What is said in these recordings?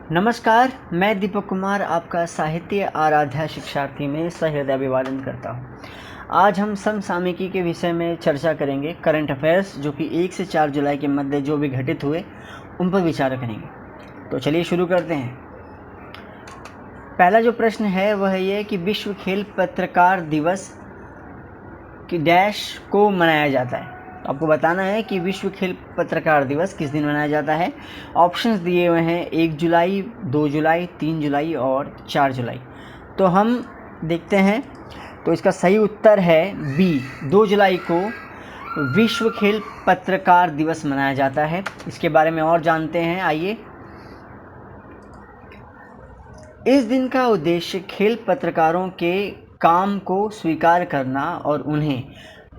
नमस्कार, मैं दीपक कुमार आपका साहित्य आराध्या शिक्षार्थी में सहृदय अभिवादन करता हूँ। आज हम समसामयिकी के विषय में चर्चा करेंगे। करंट अफेयर्स जो कि 1 से 4 जुलाई के मध्य जो भी घटित हुए उन पर विचार करेंगे। तो चलिए शुरू करते हैं। पहला जो प्रश्न है वह ये कि विश्व खेल पत्रकार दिवस की डैश को मनाया जाता है। तो आपको बताना है कि विश्व खेल पत्रकार दिवस किस दिन मनाया जाता है। ऑप्शंस दिए हुए हैं 1 जुलाई, 2 जुलाई, 3 जुलाई और 4 जुलाई। तो हम देखते हैं। तो इसका सही उत्तर है बी, 2 जुलाई को विश्व खेल पत्रकार दिवस मनाया जाता है। इसके बारे में और जानते हैं, आइए। इस दिन का उद्देश्य खेल पत्रकारों के काम को स्वीकार करना और उन्हें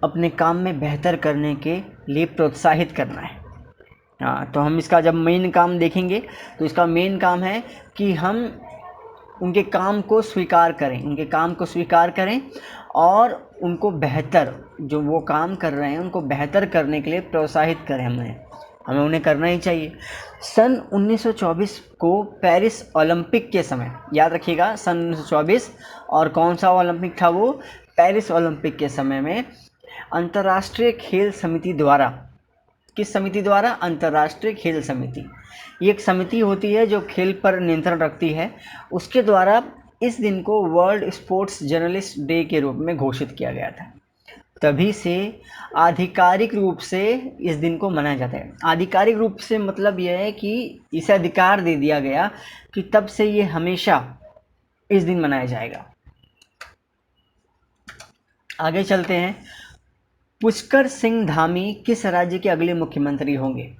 अपने काम में बेहतर करने के लिए प्रोत्साहित करना है। तो हम इसका जब मेन काम देखेंगे तो इसका मेन काम है कि हम उनके काम को स्वीकार करें, और उनको बेहतर, जो वो काम कर रहे हैं उनको बेहतर करने के लिए प्रोत्साहित करें। हमें उन्हें करना ही चाहिए। सन 1924 को पेरिस ओलंपिक के समय, याद रखिएगा सन 1924, और कौन सा ओलंपिक था वो, पेरिस ओलंपिक के समय में अंतर्राष्ट्रीय खेल समिति द्वारा, किस समिति द्वारा, अंतर्राष्ट्रीय खेल समिति, ये एक समिति होती है जो खेल पर नियंत्रण रखती है, उसके द्वारा इस दिन को वर्ल्ड स्पोर्ट्स जर्नलिस्ट डे के रूप में घोषित किया गया था। तभी से आधिकारिक रूप से इस दिन को मनाया जाता है। आधिकारिक रूप से मतलब यह है कि इसे अधिकार दे दिया गया कि तब से ये हमेशा इस दिन मनाया जाएगा। आगे चलते हैं। पुष्कर सिंह धामी किस राज्य के अगले मुख्यमंत्री होंगे।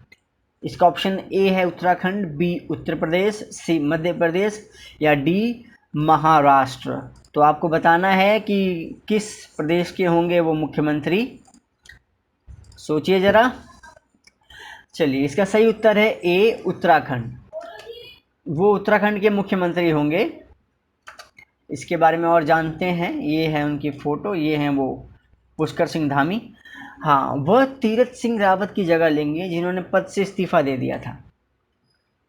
इसका ऑप्शन ए है उत्तराखंड, बी उत्तर प्रदेश, सी मध्य प्रदेश या डी महाराष्ट्र। तो आपको बताना है कि किस प्रदेश के होंगे वो मुख्यमंत्री। सोचिए जरा। चलिए, इसका सही उत्तर है ए उत्तराखंड। वो उत्तराखंड के मुख्यमंत्री होंगे। इसके बारे में और जानते हैं। ये है उनकी फोटो, ये हैं वो पुष्कर सिंह धामी। हाँ, वह तीरथ सिंह रावत की जगह लेंगे जिन्होंने पद से इस्तीफा दे दिया था।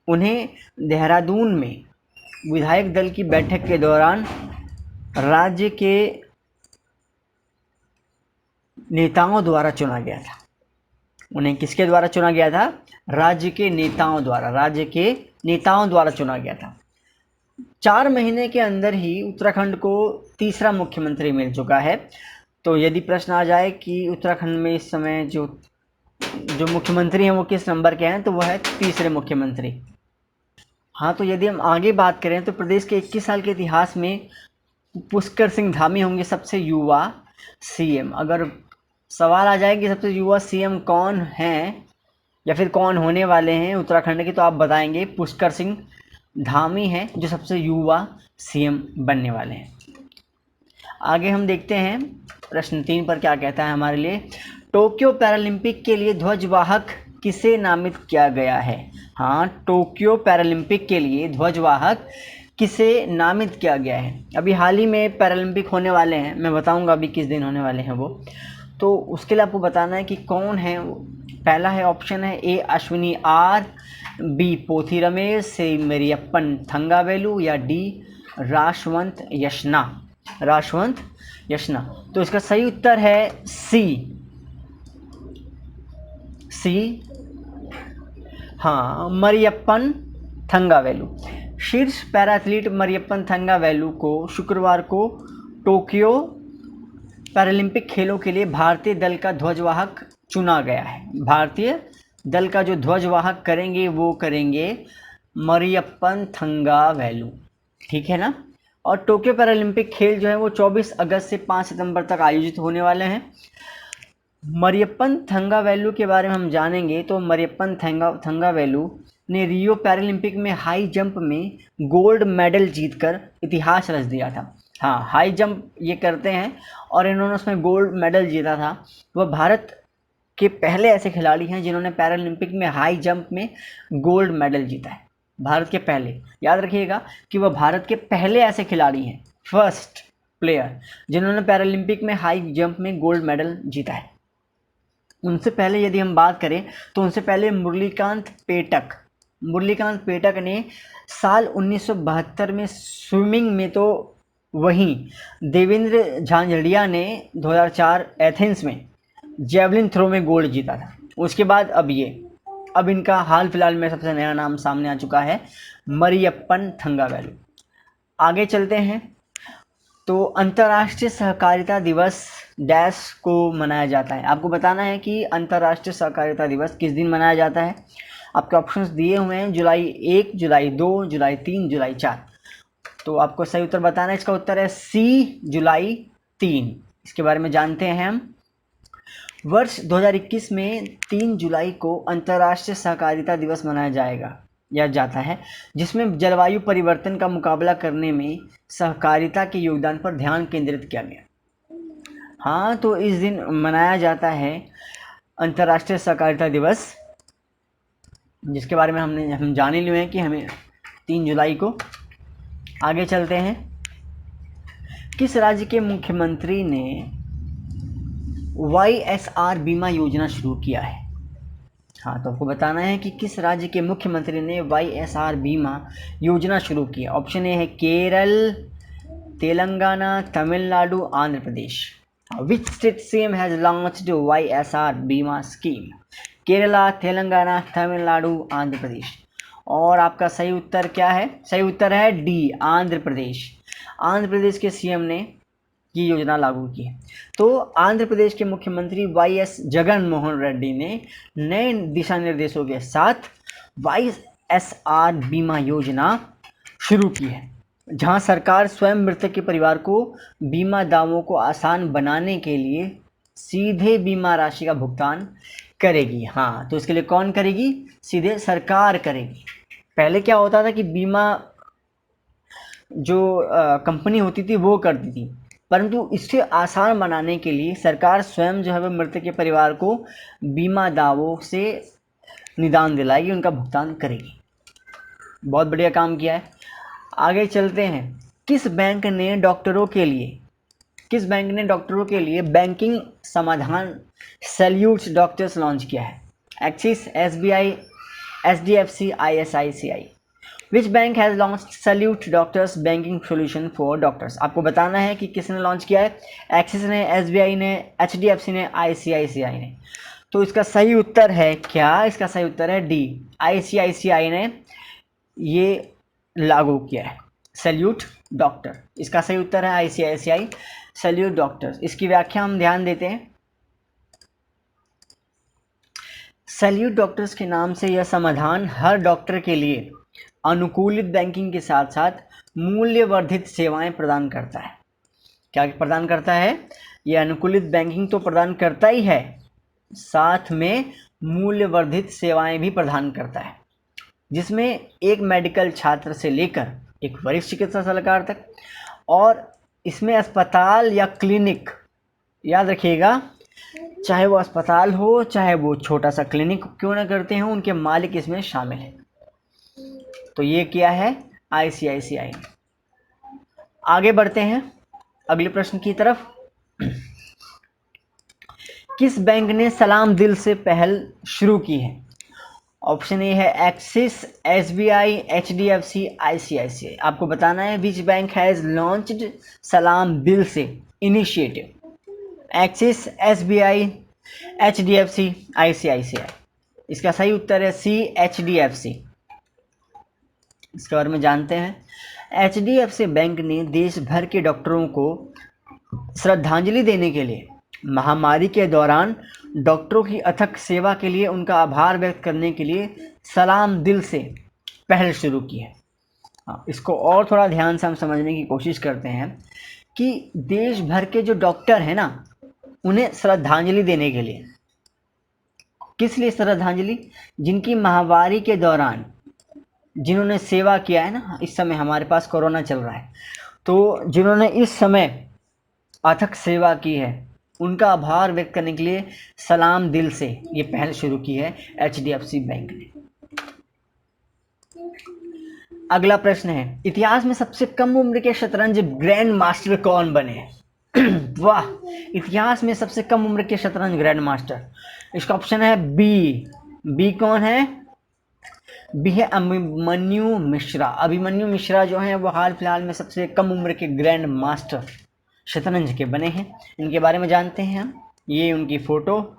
उन्हें देहरादून में विधायक दल की बैठक के दौरान राज्य के नेताओं द्वारा चुना गया था। उन्हें किसके द्वारा चुना गया था? राज्य के नेताओं द्वारा चुना गया था। 4 महीने के अंदर ही उत्तराखंड को तीसरा मुख्यमंत्री मिल चुका है। तो यदि प्रश्न आ जाए कि उत्तराखंड में इस समय जो मुख्यमंत्री हैं वो किस नंबर के हैं, तो वह है तीसरे मुख्यमंत्री। हाँ, तो यदि हम आगे बात करें तो प्रदेश के 21 साल के इतिहास में पुष्कर सिंह धामी होंगे सबसे युवा सीएम। अगर सवाल आ जाए कि सबसे युवा सीएम कौन हैं या फिर कौन होने वाले हैं उत्तराखंड के, तो आप बताएंगे पुष्कर सिंह धामी हैं जो सबसे युवा सीएम बनने वाले हैं। आगे हम देखते हैं प्रश्न 3 पर क्या कहता है हमारे लिए। टोक्यो पैरालंपिक के लिए ध्वजवाहक किसे नामित किया गया है। हाँ, टोक्यो पैरालंपिक के लिए ध्वजवाहक किसे नामित किया गया है। अभी हाल ही में पैरालंपिक होने वाले हैं, मैं बताऊंगा अभी किस दिन होने वाले हैं वो। तो उसके लिए आपको बताना है कि कौन है। पहला है, ऑप्शन है ए अश्विनी आर, बी पोथी रमेश, सी मरियप्पन थंगावेलु या डी राशवंत यशना। तो इसका सही उत्तर है सी। हाँ, मरियप्पन थंगावेलु। शीर्ष पैरा एथलीट मरियप्पन थंगावेलु को शुक्रवार को टोक्यो पैरालंपिक खेलों के लिए भारतीय दल का ध्वजवाहक चुना गया है। भारतीय दल का जो ध्वजवाहक करेंगे वो करेंगे मरियप्पन थंगावेलु, ठीक है ना। और टोक्यो पैरालंपिक खेल जो है वो 24 अगस्त से 5 सितंबर तक आयोजित होने वाले हैं। मरियप्पन थंगावेलु के बारे में हम जानेंगे तो मरियप्पन थंगावेलु ने रियो पैरालंपिक में हाई जंप में गोल्ड मेडल जीतकर इतिहास रच दिया था। हाँ, हाई जंप ये करते हैं और इन्होंने उसमें गोल्ड मेडल जीता था। वह भारत के पहले ऐसे खिलाड़ी हैं जिन्होंने पैरालंपिक में हाई जंप में गोल्ड मेडल जीता है। भारत के पहले, याद रखिएगा कि वह भारत के पहले ऐसे खिलाड़ी हैं, फर्स्ट प्लेयर जिन्होंने पैरालंपिक में हाई जंप में गोल्ड मेडल जीता है। उनसे पहले यदि हम बात करें तो उनसे पहले मुरलीकांत पेटक मुरलीकांत पेटक ने साल 1972 में स्विमिंग में तो वहीं देवेंद्र झांझड़िया ने 2004 एथेंस में जेवलिन थ्रो में गोल्ड जीता था। उसके बाद अब इनका हाल फिलहाल में सबसे नया नाम सामने आ चुका है, मरियप्पन थंगावेलु। आगे चलते हैं। तो अंतर्राष्ट्रीय सहकारिता दिवस डैश को मनाया जाता है। आपको बताना है कि अंतर्राष्ट्रीय सहकारिता दिवस किस दिन मनाया जाता है। आपके ऑप्शंस दिए हुए हैं, जुलाई 1, जुलाई 2, जुलाई 3, जुलाई 4। तो आपको सही उत्तर बताना है। इसका उत्तर है सी, जुलाई 3। इसके बारे में जानते हैं हम। वर्ष 2021 में 3 जुलाई को अंतर्राष्ट्रीय सहकारिता दिवस मनाया जाता है, जिसमें जलवायु परिवर्तन का मुकाबला करने में सहकारिता के योगदान पर ध्यान केंद्रित किया गया। हाँ, तो इस दिन मनाया जाता है अंतर्राष्ट्रीय सहकारिता दिवस, जिसके बारे में हम जान ही लिए हैं कि हमें 3 जुलाई को। आगे चलते हैं। किस राज्य के मुख्यमंत्री ने YSR बीमा योजना शुरू किया है? हाँ, तो आपको बताना है कि किस राज्य के मुख्यमंत्री ने YSR बीमा योजना शुरू की है। ऑप्शन ए है Kerala, Telangana, Tamil Nadu, Andhra Pradesh. Which state CM has launched YSR Bima scheme? Kerala, Telangana, Tamil Nadu, Andhra Pradesh. और आपका सही उत्तर क्या है? सही उत्तर है डी, आंध्र प्रदेश। आंध्र प्रदेश के CM ने ये योजना लागू की है। तो आंध्र प्रदेश के मुख्यमंत्री YS जगन मोहन रेड्डी ने नए दिशा निर्देशों के साथ YSR बीमा योजना शुरू की है, जहां सरकार स्वयं मृतक के परिवार को बीमा दावों को आसान बनाने के लिए सीधे बीमा राशि का भुगतान करेगी। हाँ, तो इसके लिए कौन करेगी? सीधे सरकार करेगी। पहले क्या होता था कि बीमा जो कंपनी होती थी वो करती थी, परंतु इससे आसान बनाने के लिए सरकार स्वयं जो है वो मृतक के परिवार को बीमा दावों से निदान दिलाएगी, उनका भुगतान करेगी। बहुत बढ़िया काम किया है। आगे चलते हैं। किस बैंक ने डॉक्टरों के लिए बैंकिंग समाधान सैल्यूट डॉक्टर्स लॉन्च किया है? Axis, SBI, HDFC, ICICI। Which bank has launch salute doctors banking solution for doctors? आपको बताना है कि किसने लॉन्च किया है। एक्सिस ने, SBI ने, HDFC ने, ICICI ने। तो इसका सही उत्तर है क्या? इसका सही उत्तर है डी, ICICI ने ये लागू किया है सैल्यूट डॉक्टर। इसका सही उत्तर है ICICI सैल्यूट डॉक्टर्स। इसकी व्याख्या हम ध्यान देते हैं। सैल्यूट डॉक्टर्स के नाम से यह समाधान हर डॉक्टर के लिए अनुकूलित बैंकिंग के साथ साथ मूल्यवर्धित सेवाएं प्रदान करता है। क्या प्रदान करता है? यह अनुकूलित बैंकिंग तो प्रदान करता ही है, साथ में मूल्यवर्धित सेवाएं भी प्रदान करता है, जिसमें एक मेडिकल छात्र से लेकर एक वरिष्ठ चिकित्सा सलाहकार तक। और इसमें अस्पताल या क्लिनिक, याद रखिएगा, चाहे वो अस्पताल हो चाहे वो छोटा सा क्लिनिक क्यों ना करते हो, उनके मालिक इसमें शामिल हैं। तो ये क्या है? ICICI। आगे बढ़ते हैं अगले प्रश्न की तरफ। किस बैंक ने सलाम दिल से पहल शुरू की है? ऑप्शन ए है एक्सिस, SBI, HDFC, ICICI। आपको बताना है विच बैंक हैज लॉन्च्ड सलाम दिल से initiative? Axis, SBI, HDFC, ICICI। इसका सही उत्तर है सी, HDFC। इसके बारे में जानते हैं। HDFC बैंक ने देश भर के डॉक्टरों को श्रद्धांजलि देने के लिए महामारी के दौरान डॉक्टरों की अथक सेवा के लिए उनका आभार व्यक्त करने के लिए सलाम दिल से पहल शुरू की है। इसको और थोड़ा ध्यान से हम समझने की कोशिश करते हैं कि देश भर के जो डॉक्टर हैं ना, उन्हें श्रद्धांजलि देने के लिए, किस लिए श्रद्धांजलि? जिनकी महामारी के दौरान जिन्होंने सेवा किया है ना, इस समय हमारे पास कोरोना चल रहा है, तो जिन्होंने इस समय अथक सेवा की है, उनका आभार व्यक्त करने के लिए सलाम दिल से ये पहल शुरू की है HDFC बैंक ने। अगला प्रश्न है, इतिहास में सबसे कम उम्र के शतरंज ग्रैंड मास्टर कौन बने? वाह, इतिहास में सबसे कम उम्र के शतरंज ग्रैंड मास्टर। इसका ऑप्शन है बी। कौन है? बी है अभिमन्यु मिश्रा। अभिमन्यु मिश्रा जो हैं वो हाल फिलहाल में सबसे कम उम्र के ग्रैंड मास्टर शतरंज के बने हैं। इनके बारे में जानते हैं हम, ये उनकी फ़ोटो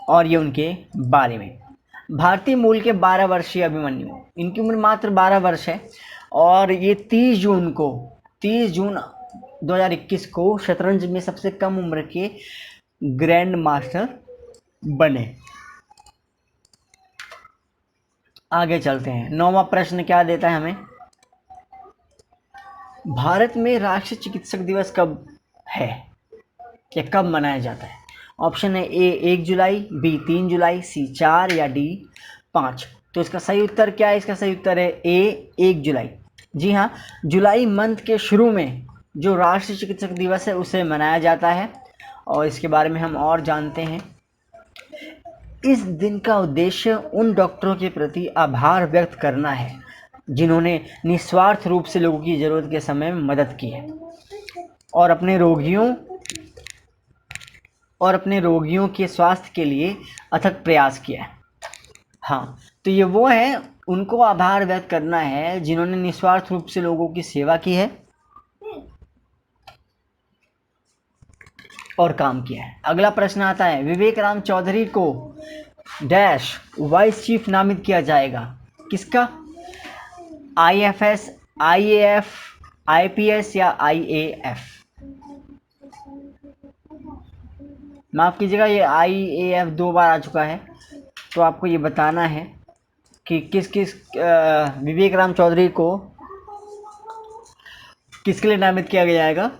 और ये उनके बारे में। भारतीय मूल के 12 वर्षीय अभिमन्यु, इनकी उम्र मात्र 12 वर्ष है और ये 30 जून 2021 को शतरंज में सबसे कम उम्र के ग्रैंड मास्टर बने। आगे चलते हैं। 9वां प्रश्न क्या देता है हमें, भारत में राष्ट्रीय चिकित्सक दिवस कब है या कब मनाया जाता है? ऑप्शन है ए 1 जुलाई, बी 3 जुलाई, सी 4 या डी 5। तो इसका सही उत्तर क्या है? इसका सही उत्तर है ए 1 जुलाई। जी हाँ, जुलाई मंथ के शुरू में जो राष्ट्रीय चिकित्सक दिवस है उसे मनाया जाता है और इसके बारे में हम और जानते हैं। इस दिन का उद्देश्य उन डॉक्टरों के प्रति आभार व्यक्त करना है जिन्होंने निस्वार्थ रूप से लोगों की ज़रूरत के समय में मदद की है और अपने रोगियों के स्वास्थ्य के लिए अथक प्रयास किया है। हाँ, तो ये वो है, उनको आभार व्यक्त करना है जिन्होंने निस्वार्थ रूप से लोगों की सेवा की है और काम किया है। अगला प्रश्न आता है, विवेक राम चौधरी को डैश वाइस चीफ नामित किया जाएगा? किसका? IFS, IAF, IPS या IAF? माफ़ कीजिएगा, ये IAF 2 बार आ चुका है, तो आपको ये बताना है कि किस विवेक राम चौधरी को किसके लिए नामित किया जाएगा।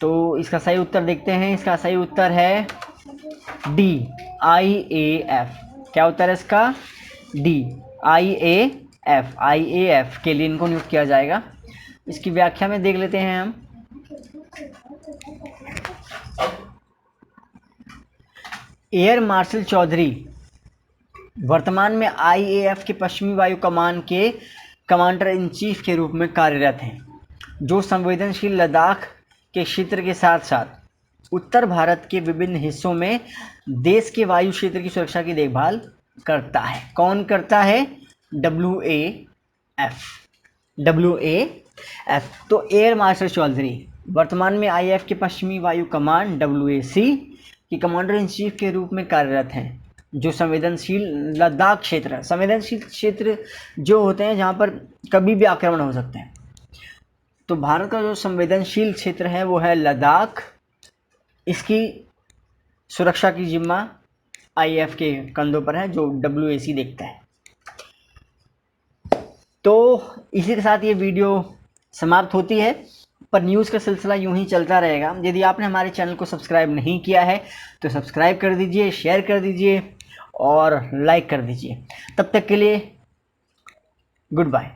तो इसका सही उत्तर देखते हैं। इसका सही उत्तर है डी IAF। क्या उत्तर है इसका? डी IAF के लिए इनको नियुक्त किया जाएगा। इसकी व्याख्या में देख लेते हैं हम। एयर मार्शल चौधरी वर्तमान में IAF के पश्चिमी वायु कमान के कमांडर इन चीफ के रूप में कार्यरत हैं, जो संवेदनशील लद्दाख के क्षेत्र के साथ साथ उत्तर भारत के विभिन्न हिस्सों में देश के वायु क्षेत्र की सुरक्षा की देखभाल करता है। कौन करता है? WAF। तो एयर मार्शल चौधरी वर्तमान में IAF के पश्चिमी वायु कमान WAC की कमांडर इन चीफ के रूप में कार्यरत हैं, जो संवेदनशील लद्दाख क्षेत्र, संवेदनशील क्षेत्र जो होते हैं जहाँ पर कभी भी आक्रमण हो सकते हैं। तो भारत का जो संवेदनशील क्षेत्र है वो है लद्दाख। इसकी सुरक्षा की जिम्मा IAF के कंधों पर है, जो WAC देखता है। तो इसी के साथ ये वीडियो समाप्त होती है, पर न्यूज़ का सिलसिला यूं ही चलता रहेगा। यदि आपने हमारे चैनल को सब्सक्राइब नहीं किया है तो सब्सक्राइब कर दीजिए, शेयर कर दीजिए और लाइक कर दीजिए। तब तक के लिए गुड बाय।